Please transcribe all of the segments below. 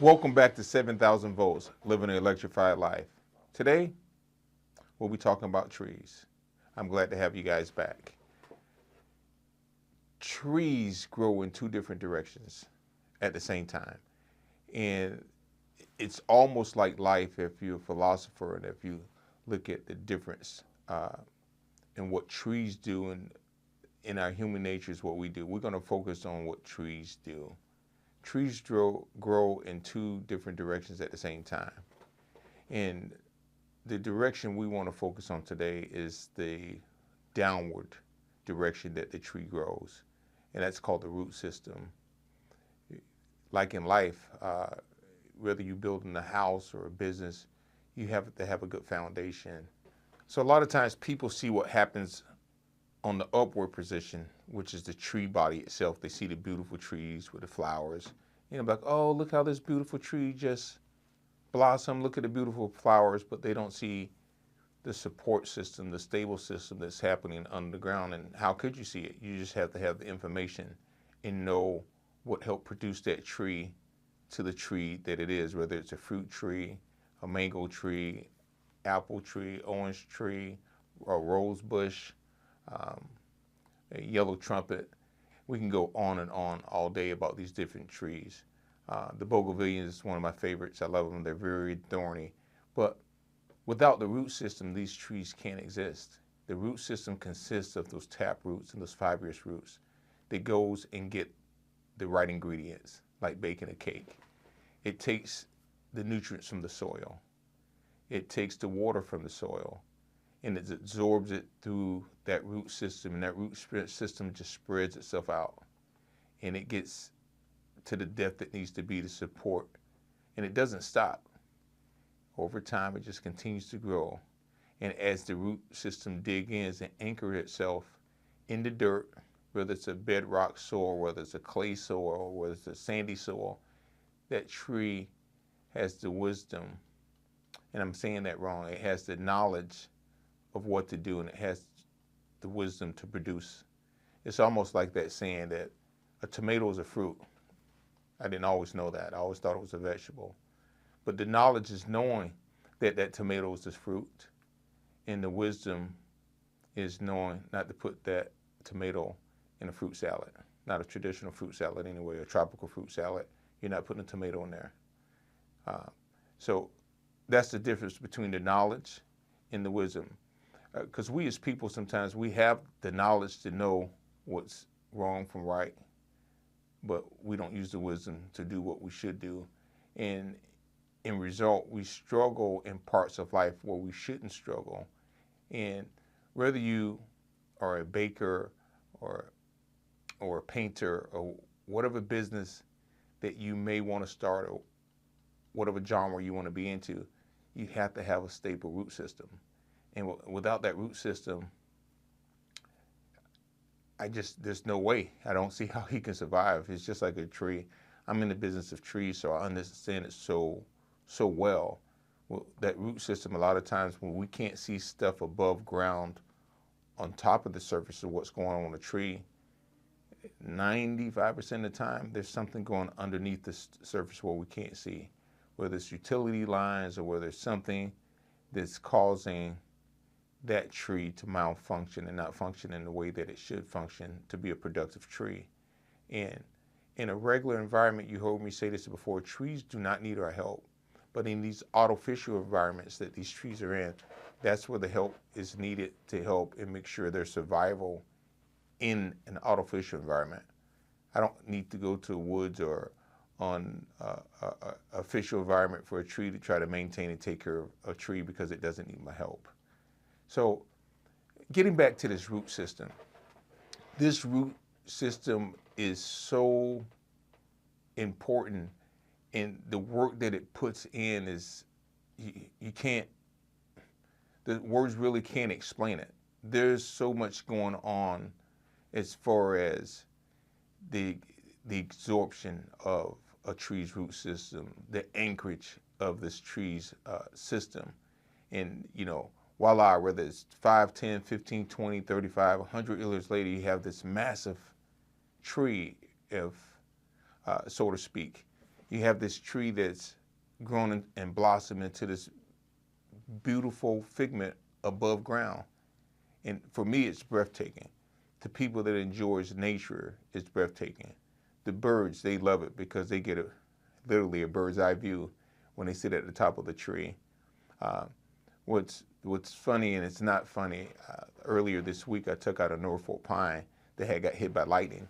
Welcome back to 7,000 Volts, Living an Electrified Life. Today, we'll be talking about trees. I'm glad to have you guys back. Trees grow in two different directions at the same time. And it's almost like life if you're a philosopher and if you look at the difference in what trees do and in our human nature is what we do. We're going to focus on what trees do. Trees grow in two different directions at the same time. And the direction we want to focus on today is the downward direction that the tree grows, and that's called the root system. Like in life, whether you're building a house or a business, you have to have a good foundation. So a lot of times people see what happens on the upward position, which is the tree body itself. They see the beautiful trees with the flowers. Like, oh, look how this beautiful tree just blossomed. Look at the beautiful flowers, but they don't see the support system, the stable system that's happening underground. And how could you see it? You just have to have the information and know what helped produce that tree to the tree that it is, whether it's a fruit tree, a mango tree, apple tree, orange tree, a rose bush, a yellow trumpet. We can go on and on all day about these different trees. The bougainvillea is one of my favorites. I love them. They're very thorny. But without the root system, these trees can't exist. The root system consists of those tap roots and those fibrous roots that goes and get the right ingredients, like baking a cake. It takes the nutrients from the soil. It takes the water from the soil, and it absorbs it through that root system, and that root system just spreads itself out, and it gets to the depth it needs to be to support, and it doesn't stop. Over time, it just continues to grow, and as the root system digs in and anchors itself in the dirt, whether it's a bedrock soil, whether it's a clay soil, whether it's a sandy soil, that tree has the wisdom, and I'm saying that wrong, it has the knowledge of what to do, and it has the wisdom to produce. It's almost like that saying that a tomato is a fruit. I didn't always know that. I always thought it was a vegetable. But the knowledge is knowing that that tomato is a fruit, and the wisdom is knowing not to put that tomato in a fruit salad, not a traditional fruit salad anyway, a tropical fruit salad. You're not putting a tomato in there. So that's the difference between the knowledge and the wisdom. Because we as people, sometimes we have the knowledge to know what's wrong from right, but we don't use the wisdom to do what we should do. And in result, we struggle in parts of life where we shouldn't struggle. And whether you are a baker or a painter or whatever business that you may want to start or whatever genre you want to be into, you have to have a stable root system. And without that root system, there's no way. I don't see how he can survive. It's just like a tree. I'm in the business of trees, so I understand it so well. That root system, a lot of times when we can't see stuff above ground on top of the surface of what's going on in a tree, 95% of the time, there's something going underneath the surface where we can't see, whether it's utility lines or whether it's something that's causing that tree to malfunction and not function in the way that it should function to be a productive tree. And in a regular environment, you heard me say this before, trees do not need our help. But in these artificial environments that these trees are in, that's where the help is needed to help and make sure their survival in an artificial environment. I don't need to go to the woods or on a official environment for a tree to try to maintain and take care of a tree because it doesn't need my help. So getting back to this root system is so important, and the work that it puts in is, you can't, the words really can't explain it. There's so much going on as far as the absorption of a tree's root system, the anchorage of this tree's system. And, voila, whether it's 5, 10, 15, 20, 35, 100 years later, you have this massive tree, if so to speak. you have this tree that's grown and blossomed into this beautiful figment above ground. And for me, it's breathtaking. To people that enjoys nature, it's breathtaking. The birds, they love it because they get literally a bird's eye view when they sit at the top of the tree. What's funny, and it's not funny, earlier this week I took out a Norfolk pine that had got hit by lightning,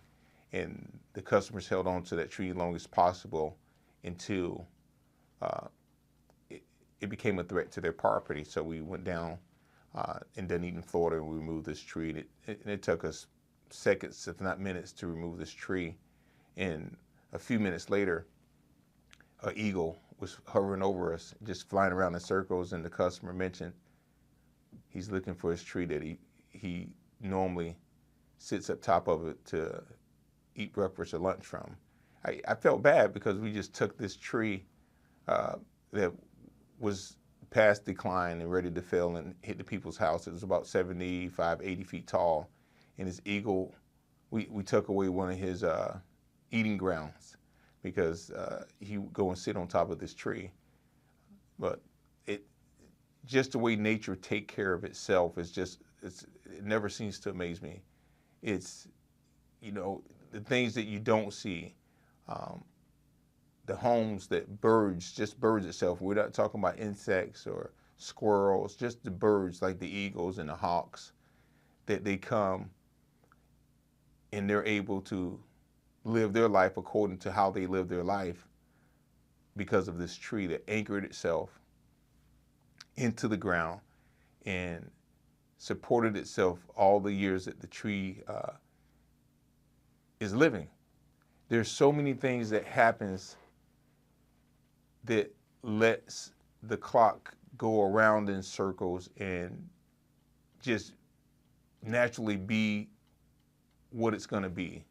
and the customers held on to that tree as long as possible until it became a threat to their property. So we went down in Dunedin, Florida, and we removed this tree. And it took us seconds, if not minutes, to remove this tree. And a few minutes later, an eagle was hovering over us, just flying around in circles, and the customer mentioned he's looking for his tree that he normally sits up top of it to eat breakfast or lunch from. I felt bad because we just took this tree that was past decline and ready to fail and hit the people's house. It was about 75, 80 feet tall. And this eagle, we took away one of his eating grounds because he would go and sit on top of this tree. But just the way nature take care of itself is just, it never seems to amaze me. It's, the things that you don't see, the homes that just birds itself. We're not talking about insects or squirrels, just the birds like the eagles and the hawks, that they come and they're able to live their life according to how they live their life because of this tree that anchored itself into the ground and supported itself all the years that the tree is living. There's so many things that happens that lets the clock go around in circles and just naturally be what it's going to be.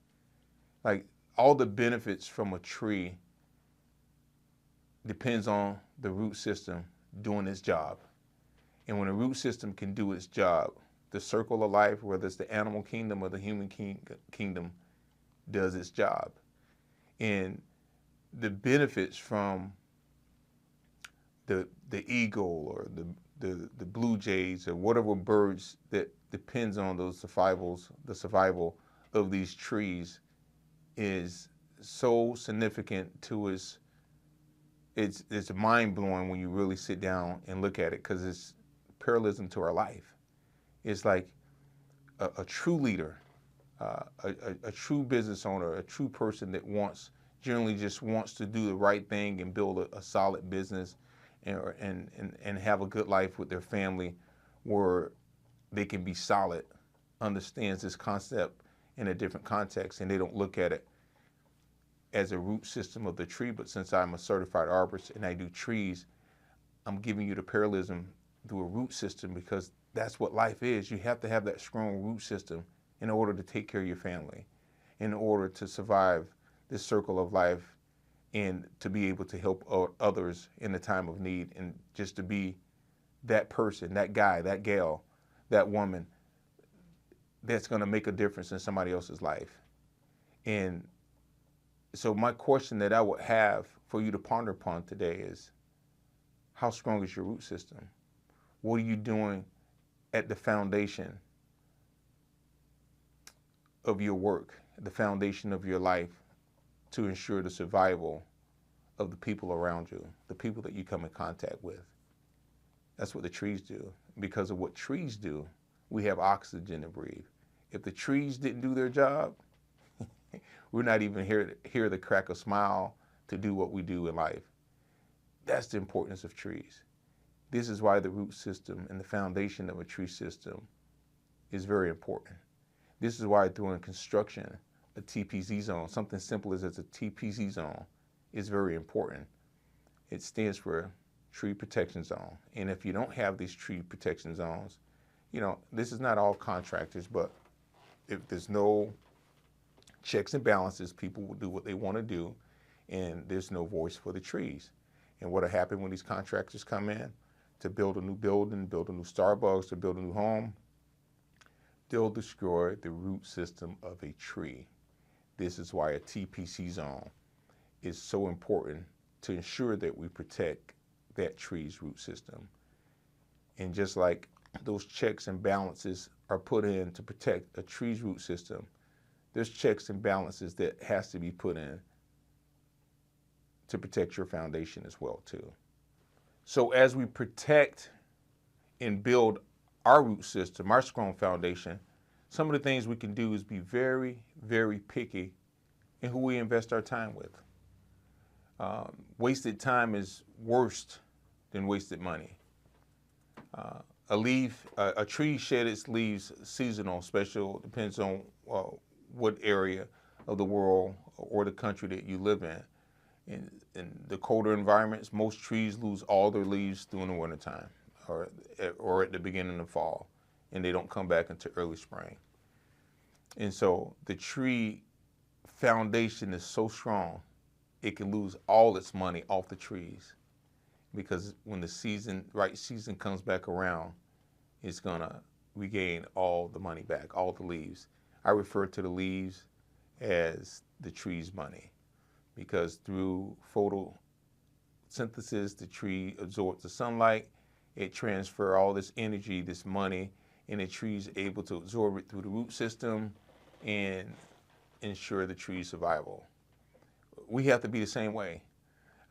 Like, all the benefits from a tree depends on the root system doing its job. And when a root system can do its job, the circle of life, whether it's the animal kingdom or the human kingdom, does its job. And the benefits from the eagle or the blue jays or whatever birds that depends on the survival of these trees is so significant to us. It's mind-blowing when you really sit down and look at it, because it's parallelism to our life. It's like a true leader, a true business owner, a true person that generally just wants to do the right thing and build a solid business and have a good life with their family where they can be solid, understands this concept in a different context, and they don't look at it as a root system of the tree. But since I'm a certified arborist and I do trees, I'm giving you the parallelism through a root system, because that's what life is. You have to have that strong root system in order to take care of your family, in order to survive this circle of life, and to be able to help others in the time of need, and just to be that person, that guy, that gal, that woman that's going to make a difference in somebody else's life. And so my question that I would have for you to ponder upon today is, how strong is your root system? What are you doing at the foundation of your work, the foundation of your life, to ensure the survival of the people around you, the people that you come in contact with? That's what the trees do. Because of what trees do, we have oxygen to breathe. If the trees didn't do their job, we're not even here to crack a smile to do what we do in life. That's the importance of trees. This is why the root system and the foundation of a tree system is very important. This is why during construction, a TPZ zone, something simple as a TPZ zone, is very important. It stands for Tree Protection Zone. And if you don't have these tree protection zones, this is not all contractors, but if there's no checks and balances, people will do what they want to do, and there's no voice for the trees. And what'll happen when these contractors come in to build a new building, build a new Starbucks, or build a new home? They'll destroy the root system of a tree. This is why a TPC zone is so important to ensure that we protect that tree's root system. And just like those checks and balances are put in to protect a tree's root system, there's checks and balances that has to be put in to protect your foundation as well too. So as we protect and build our root system, our strong foundation, some of the things we can do is be very, very picky in who we invest our time with. Wasted time is worse than wasted money. A tree shed its leaves seasonal, special, depends on what area of the world or the country that you live in. In the colder environments, most trees lose all their leaves during the wintertime or at the beginning of fall, and they don't come back until early spring. And so the tree foundation is so strong, it can lose all its money off the trees, because when the right season comes back around, it's gonna regain all the money back, all the leaves. I refer to the leaves as the tree's money, because through photosynthesis, the tree absorbs the sunlight, it transfers all this energy, this money, and the tree's able to absorb it through the root system and ensure the tree's survival. We have to be the same way.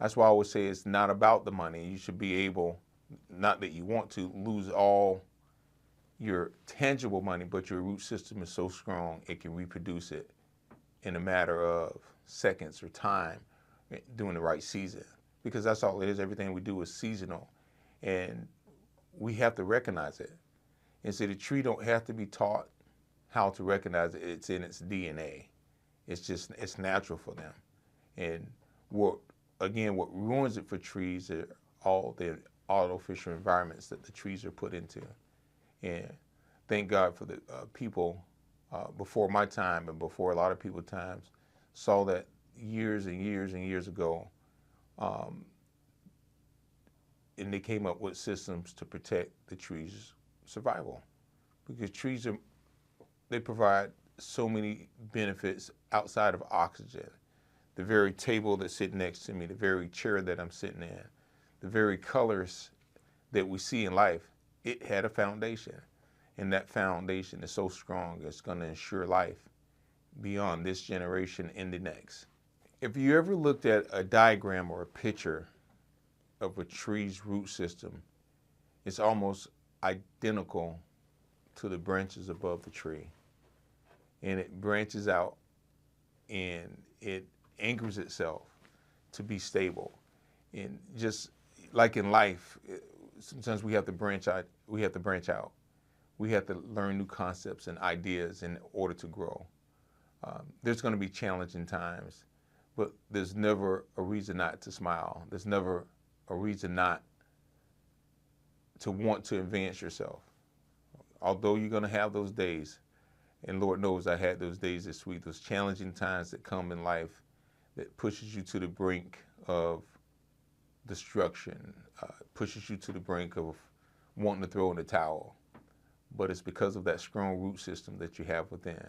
That's why I always say it's not about the money. You should be able, not that you want to, lose all your tangible money, but your root system is so strong it can reproduce it in a matter of seconds or time during the right season. Because that's all it is. Everything we do is seasonal. And we have to recognize it. And so the tree don't have to be taught how to recognize it. It's in its DNA. It's natural for them. And what ruins it for trees are all the artificial environments that the trees are put into. And thank God for the people before my time and before a lot of people's times saw that years and years and years ago, and they came up with systems to protect the trees' survival. Because trees they provide so many benefits outside of oxygen. The very table that's sitting next to me, the very chair that I'm sitting in, the very colors that we see in life, it had a foundation. And that foundation is so strong, it's going to ensure life beyond this generation and the next. If you ever looked at a diagram or a picture of a tree's root system, it's almost identical to the branches above the tree. And it branches out and it anchors itself to be stable. And just like in life, sometimes we have to branch out. We have to learn new concepts and ideas in order to grow. There's going to be challenging times, but there's never a reason not to smile. There's never a reason not to want to advance yourself. Although you're going to have those days, and Lord knows I had those days this week, those challenging times that come in life that pushes you to the brink of destruction, pushes you to the brink of wanting to throw in the towel. But it's because of that strong root system that you have within.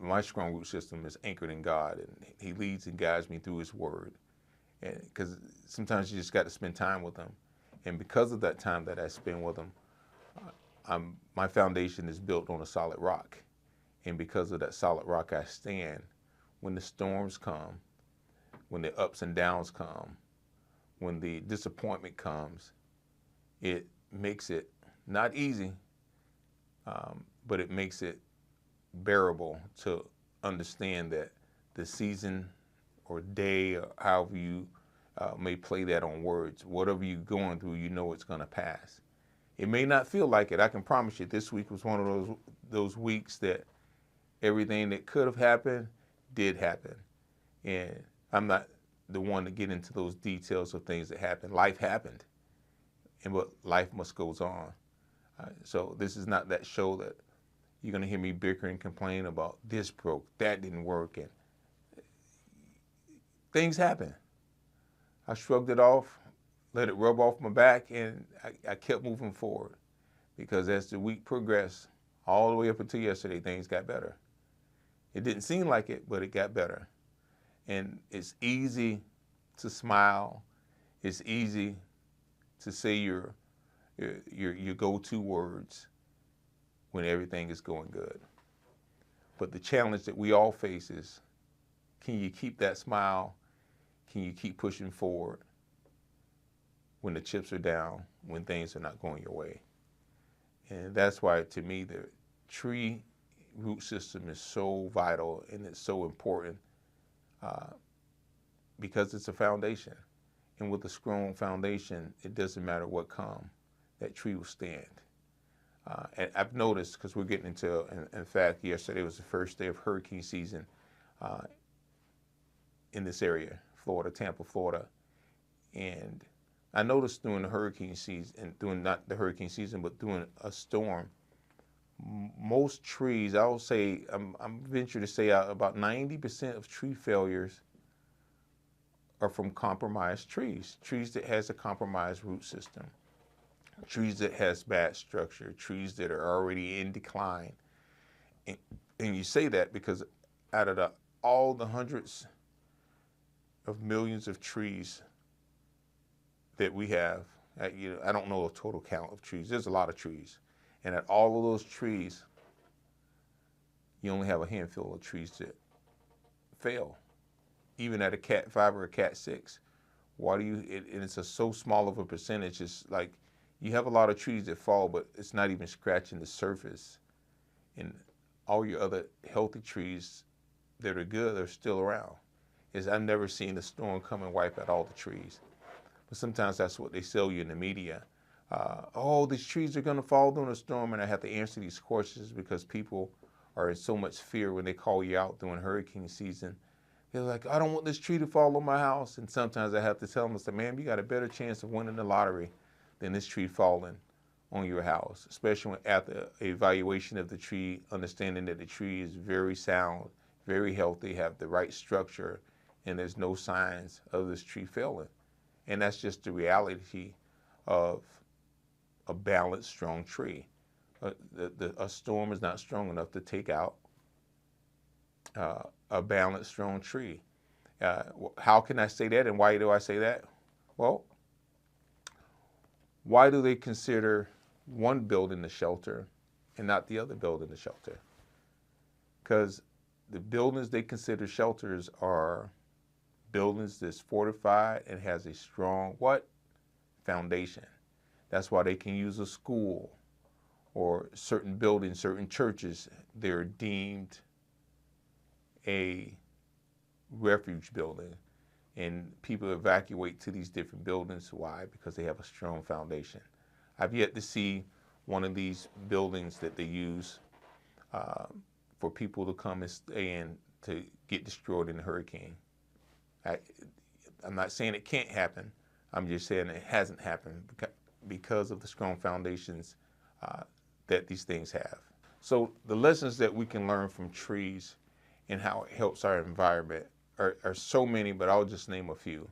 My strong root system is anchored in God, and He leads and guides me through His Word. And because sometimes you just got to spend time with Him. And because of that time that I spend with Him, my foundation is built on a solid rock. And because of that solid rock I stand, when the storms come, when the ups and downs come, when the disappointment comes, it makes it not easy, but it makes it bearable to understand that the season or day, or however you may play that on words, whatever you're going through, you know it's going to pass. It may not feel like it. I can promise you this week was one of those weeks that everything that could have happened did happen. And I'm not the one to get into those details of things that happened. Life happened, but life must goes on. So this is not that show that you're going to hear me bicker and complain about this broke, that didn't work, and things happen. I shrugged it off, let it rub off my back, and I kept moving forward, because as the week progressed, all the way up until yesterday, things got better. It didn't seem like it, but it got better. And it's easy to smile. It's easy to say your go-to words when everything is going good. But the challenge that we all face is, can you keep that smile? Can you keep pushing forward when the chips are down, when things are not going your way? And that's why, to me, the tree root system is so vital and it's so important, because it's a foundation. And with a strong foundation, it doesn't matter what comes, that tree will stand. And I've noticed, because we're getting into, in fact, yesterday was the first day of hurricane season in this area, Florida, Tampa, Florida. And I noticed during the hurricane season, and during not the hurricane season, but during a storm, most trees, I will say, I'm venture to say about 90% of tree failures are from compromised trees that has a compromised root system, trees that has bad structure, trees that are already in decline. And you say that because out of all the hundreds of millions of trees that we have, I don't know a total count of trees. There's a lot of trees. And at all of those trees, you only have a handful of trees that fail. Even at a Cat 5 or a Cat 6. Why do you, and it's so small of a percentage, it's like you have a lot of trees that fall, but it's not even scratching the surface. And all your other healthy trees that are good are still around. I've never seen a storm come and wipe out all the trees. But sometimes that's what they sell you in the media. Oh, these trees are going to fall during a storm, and I have to answer these questions because people are in so much fear when they call you out during hurricane season. They're like, I don't want this tree to fall on my house. And sometimes I have to tell them, I say, man, you got a better chance of winning the lottery than this tree falling on your house, especially when after evaluation of the tree, understanding that the tree is very sound, very healthy, have the right structure, and there's no signs of this tree failing. And that's just the reality of a balanced, strong tree. A storm is not strong enough to take out a balanced, strong tree. How can I say that, and why do I say that? Well, why do they consider one building the shelter and not the other building the shelter? Because the buildings they consider shelters are buildings that's fortified and has a strong foundation. That's why they can use a school or certain buildings, certain churches, they're deemed a refuge building. And people evacuate to these different buildings. Why? Because they have a strong foundation. I've yet to see one of these buildings that they use for people to come and stay in to get destroyed in a hurricane. I'm not saying it can't happen. I'm just saying it hasn't happened because of the strong foundations that these things have. So the lessons that we can learn from trees and how it helps our environment are so many, but I'll just name a few.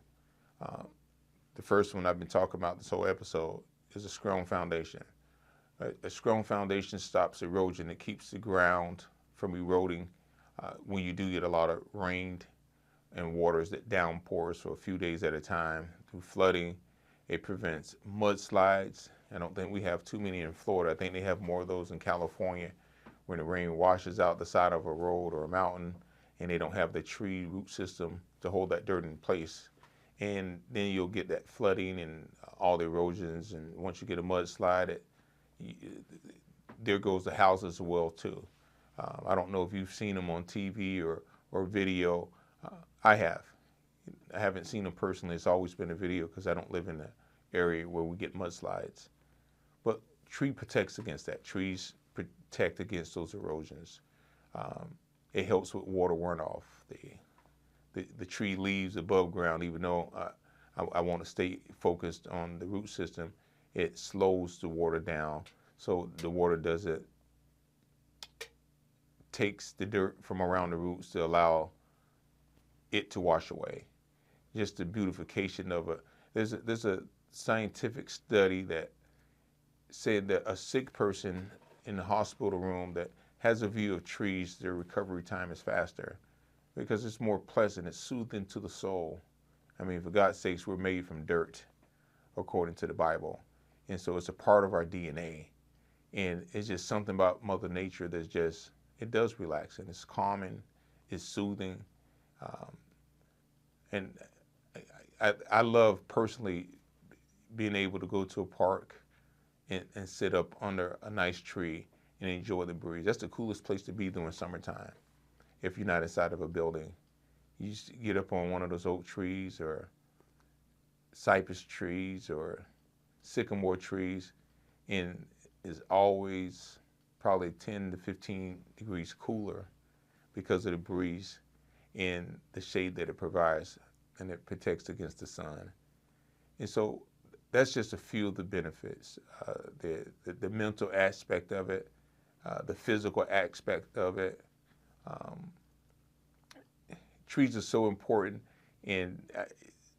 The first one I've been talking about this whole episode is a strong foundation. A strong foundation stops erosion. It keeps the ground from eroding when you do get a lot of rain and waters that downpours for a few days at a time. Through flooding, it prevents mudslides. I don't think we have too many in Florida. I think they have more of those in California, when the rain washes out the side of a road or a mountain and they don't have the tree root system to hold that dirt in place. And then you'll get that flooding and all the erosions. And once you get a mudslide, there goes the houses as well too. I don't know if you've seen them on TV or video. I have. I haven't seen them personally. It's always been a video because I don't live in the area where we get mudslides. But tree protects against that. Trees protect against those erosions. It helps with water runoff. The tree leaves above ground, even though I want to stay focused on the root system, it slows the water down. So the water doesn't takes the dirt from around the roots to allow it to wash away. Just the beautification of it. There's a scientific study that said that a sick person in the hospital room that has a view of trees, their recovery time is faster because it's more pleasant. It's soothing to the soul. I mean, for God's sakes, we're made from dirt, according to the Bible. And so it's a part of our DNA. And it's just something about Mother Nature that's just, it does relax and it's calming, it's soothing. And I love personally being able to go to a park and sit up under a nice tree and enjoy the breeze. That's the coolest place to be during summertime. If you're not inside of a building, you just get up on one of those oak trees or cypress trees or sycamore trees, and it's always probably 10 to 15 degrees cooler because of the breeze and the shade that it provides, and it protects against the sun. And so that's just a few of the benefits. The mental aspect of it, the physical aspect of it. Trees are so important, and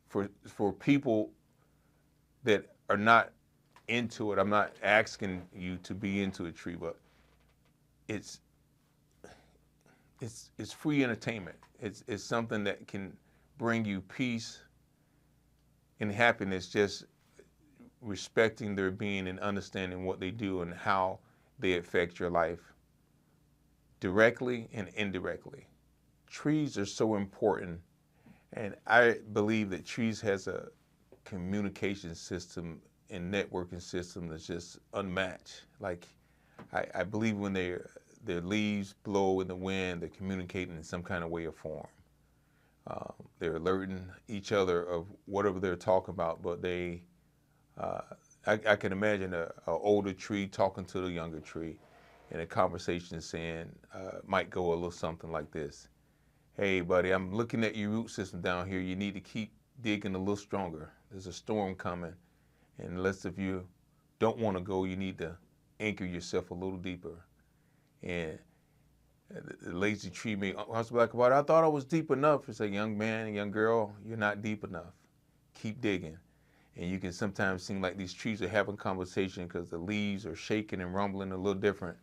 for people that are not into it, I'm not asking you to be into a tree, but it's free entertainment. It's something that can bring you peace and happiness, just respecting their being and understanding what they do and how they affect your life directly and indirectly. Trees are so important, and I believe that trees has a communication system and networking system that's just unmatched. Like, I believe when their leaves blow in the wind, they're communicating in some kind of way or form. They're alerting each other of whatever they're talking about, but I can imagine a older tree talking to the younger tree, and a conversation saying, might go a little something like this. Hey, buddy, I'm looking at your root system down here. You need to keep digging a little stronger. There's a storm coming, and unless if you don't want to go, you need to anchor yourself a little deeper. And the lazy tree may answer back about, I thought I was deep enough. It's a young man, young girl, you're not deep enough. Keep digging. And you can sometimes seem like these trees are having conversation because the leaves are shaking and rumbling a little different.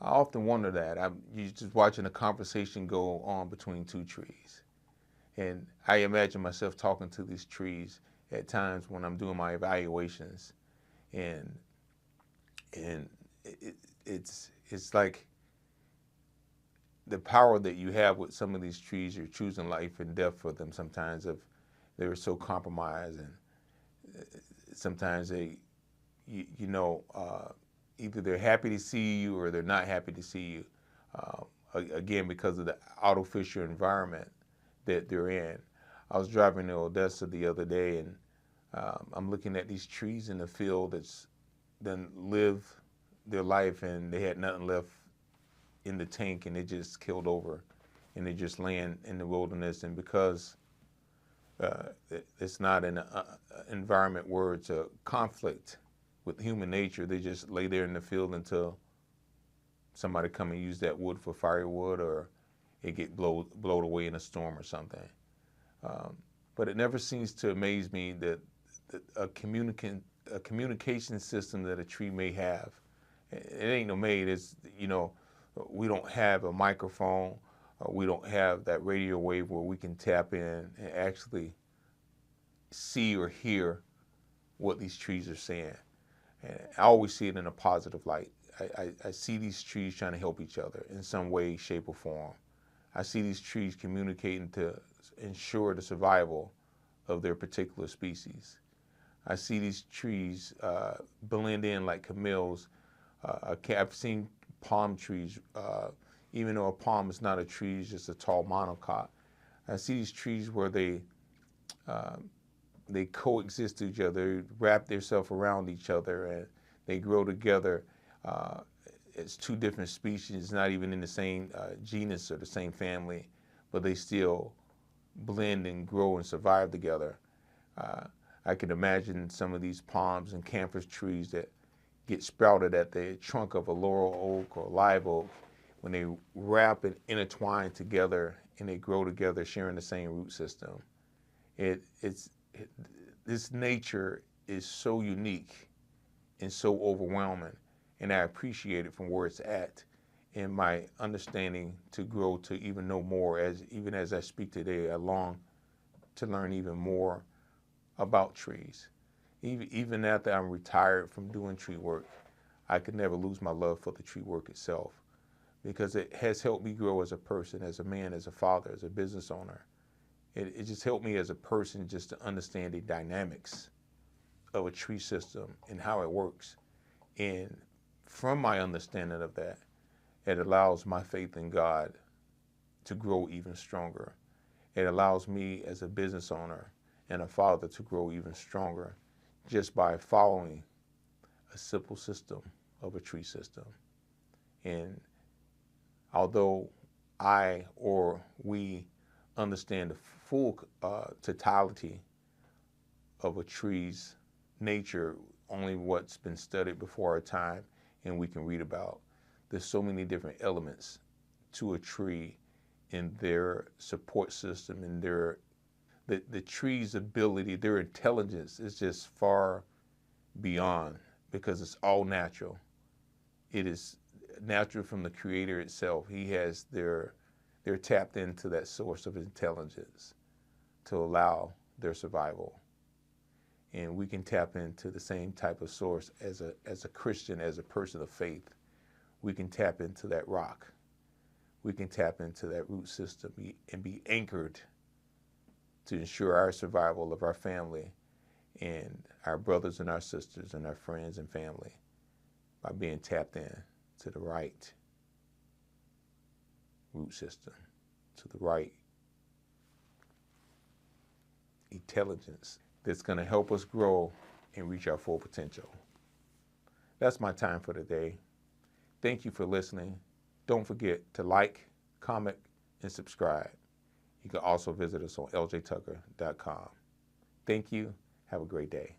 I often wonder that. You're just watching a conversation go on between two trees. And I imagine myself talking to these trees at times when I'm doing my evaluations. And it's like the power that you have with some of these trees. You're choosing life and death for them sometimes if they're so compromised, and sometimes they, either they're happy to see you or they're not happy to see you. Again, because of the artificial environment that they're in. I was driving to Odessa the other day, and I'm looking at these trees in the field that's done lived their life, and they had nothing left in the tank, and they just killed over, and they just laying in the wilderness. And because it's not an environment where it's a conflict with human nature, they just lay there in the field until somebody come and use that wood for firewood, or it get blown away in a storm or something. But it never seems to amaze me that a communication system that a tree may have, it ain't no made. It's, we don't have a microphone. We don't have that radio wave where we can tap in and actually see or hear what these trees are saying. And I always see it in a positive light. I see these trees trying to help each other in some way, shape, or form. I see these trees communicating to ensure the survival of their particular species. I see these trees blend in like camellias. I've seen palm trees, even though a palm is not a tree, it's just a tall monocot. I see these trees where they coexist to each other, wrap themselves around each other, and they grow together. It's two different species, not even in the same genus or the same family, but they still blend and grow and survive together. I can imagine some of these palms and camphor trees that get sprouted at the trunk of a laurel oak or live oak, when they wrap and intertwine together and they grow together, sharing the same root system. This nature is so unique and so overwhelming, and I appreciate it from where it's at. and my understanding to grow to even know more. Even as I speak today, I long to learn even more about trees. Even after I'm retired from doing tree work, I could never lose my love for the tree work itself, because it has helped me grow as a person, as a man, as a father, as a business owner. It just helped me as a person just to understand the dynamics of a tree system and how it works. And from my understanding of that, it allows my faith in God to grow even stronger. It allows me as a business owner and a father to grow even stronger just by following a simple system of a tree system. And although I or we understand the full totality of a tree's nature, only what's been studied before our time and we can read about, there's so many different elements to a tree in their support system, and the tree's ability, their intelligence is just far beyond, because it's all natural. It is natural from the Creator itself. They're tapped into that source of intelligence to allow their survival. And we can tap into the same type of source as a Christian, as a person of faith. We can tap into that rock. We can tap into that root system and be anchored to ensure our survival of our family and our brothers and our sisters and our friends and family, by being tapped in to the right root system, to the right intelligence that's going to help us grow and reach our full potential. That's my time for today. Thank you for listening. Don't forget to like, comment, and subscribe. You can also visit us on ljtucker.com. Thank you. Have a great day.